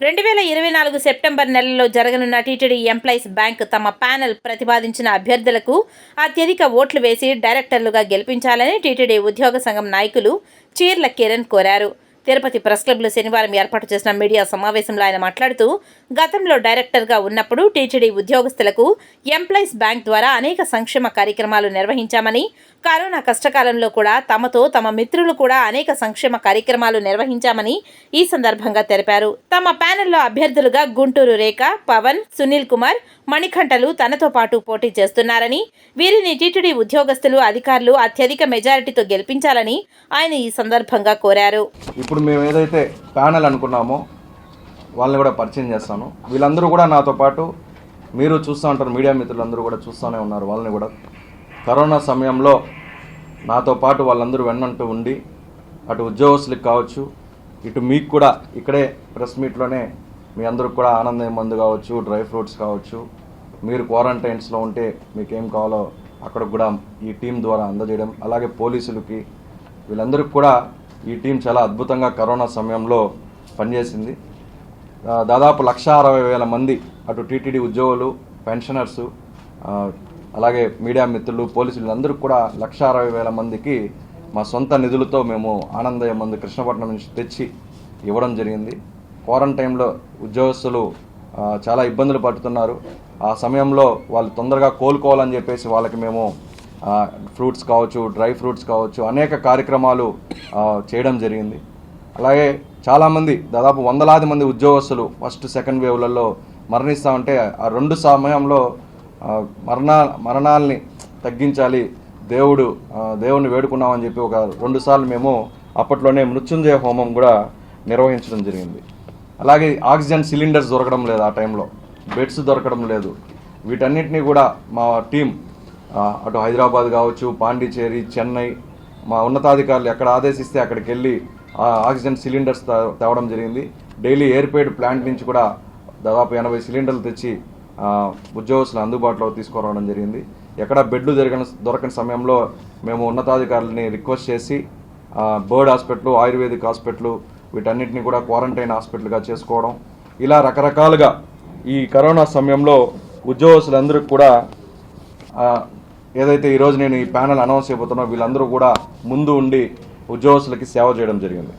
2024 September నెలలో జరగనున్న TTD employees bank తమ ప్యానెల్ ప్రతిపాదించిన అభ్యర్థులకు అత్యధిక ఓట్లు వేసి డైరెక్టర్లుగా గెలిపించాలని టీటీడీ ఉద్యోగ సంఘం నాయకులు చీర్ల కిరణ్ కోరారు. తిరుపతి ప్రెస్ క్లబ్లో శనివారం ఏర్పాటు చేసిన మీడియా సమావేశంలో ఆయన మాట్లాడుతూ, గతంలో డైరెక్టర్గా ఉన్నప్పుడు టీటీడీ ఉద్యోగస్తులకు ఎంప్లాయీస్ బ్యాంక్ ద్వారా అనేక సంక్షేమ కార్యక్రమాలు నిర్వహించామని, కరోనా కష్టకాలంలో కూడా తమతో తమ మిత్రులు కూడా అనేక సంక్షేమ కార్యక్రమాలు నిర్వహించామని ఈ సందర్భంగా తెలిపారు. తమ ప్యానెల్లో అభ్యర్థులుగా గుంటూరు రేఖ, పవన్, సునీల్ కుమార్, మణికంఠలు తనతో పాటు పోటీ చేస్తున్నారని, వీరిని టీటీడీ ఉద్యోగస్తులు, అధికారులు అత్యధిక మెజారిటీతో గెలిపించాలని ఆయన ఈ సందర్భంగా కోరారు. ఇప్పుడు మేము ఏదైతే ప్యానెల్ అనుకున్నామో వాళ్ళని కూడా పరిచయం చేస్తాను. వీళ్ళందరూ కూడా నాతో పాటు మీరు చూస్తూ ఉంటారు, మీడియా మిత్రులందరూ కూడా చూస్తూనే ఉన్నారు. వాళ్ళని కూడా కరోనా సమయంలో నాతో పాటు వాళ్ళందరూ వెన్నంటూ ఉండి, అటు ఉద్యోగస్తులకు కావచ్చు, ఇటు మీకు కూడా ఇక్కడే ప్రెస్ మీట్లోనే మీ అందరికి కూడా ఆనందం మందు కావచ్చు, డ్రై ఫ్రూట్స్ కావచ్చు, మీరు క్వారంటైన్స్లో ఉంటే మీకు ఏం కావాలో అక్కడ కూడా ఈ టీం ద్వారా అందజేయడం, అలాగే పోలీసులకి వీళ్ళందరికీ కూడా ఈ టీం చాలా అద్భుతంగా కరోనా సమయంలో పనిచేసింది. దాదాపు 1,60,000 మంది అటు టీటీడీ ఉద్యోగులు, పెన్షనర్సు, అలాగే మీడియా మిత్రులు, పోలీసులు అందరూ కూడా 1,60,000 మందికి మా సొంత నిధులతో మేము ఆనందయ్య మందు కృష్ణపట్నం నుంచి తెచ్చి ఇవ్వడం జరిగింది. క్వారంటైన్లో ఉద్యోగస్తులు చాలా ఇబ్బందులు పడుతున్నారు. ఆ సమయంలో వాళ్ళు తొందరగా కోలుకోవాలని చెప్పేసి వాళ్ళకి మేము ఫ్రూట్స్ కావచ్చు, డ్రై ఫ్రూట్స్ కావచ్చు, అనేక కార్యక్రమాలు చేయడం జరిగింది. అలాగే చాలామంది దాదాపు 100,000 మంది ఉద్యోగస్తులు ఫస్ట్ సెకండ్ వేవ్లలో మరణిస్తూ ఉంటే ఆ 2 సమయంలో మరణాలని తగ్గించాలి, దేవుణ్ణి వేడుకున్నామని చెప్పి ఒక 2 సార్లు మేము అప్పట్లోనే మృత్యుంజయ హోమం కూడా నిర్వహించడం జరిగింది. అలాగే ఆక్సిజన్ సిలిండర్స్ దొరకడం లేదు, ఆ టైంలో బెడ్స్ దొరకడం లేదు. వీటన్నిటినీ కూడా మా టీం అటు హైదరాబాద్ కావచ్చు, పాండిచేరి, చెన్నై, మా ఉన్నతాధికారులు ఎక్కడ ఆదేశిస్తే అక్కడికి వెళ్ళి ఆక్సిజన్ సిలిండర్స్ తేవడం జరిగింది. డైలీ ఎయిర్పెయిడ్ ప్లాంట్ నుంచి కూడా దాదాపు 80 సిలిండర్లు తెచ్చి ఉద్యోగస్తులు అందుబాటులో తీసుకురావడం జరిగింది. ఎక్కడ బెడ్లు దొరకని సమయంలో మేము ఉన్నతాధికారులని రిక్వెస్ట్ చేసి బర్డ్ హాస్పిటల్, ఆయుర్వేదిక్ హాస్పిటల్ వీటన్నిటిని కూడా క్వారంటైన్ హాస్పిటల్గా చేసుకోవడం, ఇలా రకరకాలుగా ఈ కరోనా సమయంలో ఉద్యోగస్తులందరికీ కూడా ఏదైతే ఈరోజు నేను ఈ ప్యానెల్ అనౌన్స్ చేయబోతున్నా వీళ్ళందరూ కూడా ముందు ఉండి ఉద్యోగస్తులకి సేవ చేయడం జరిగింది.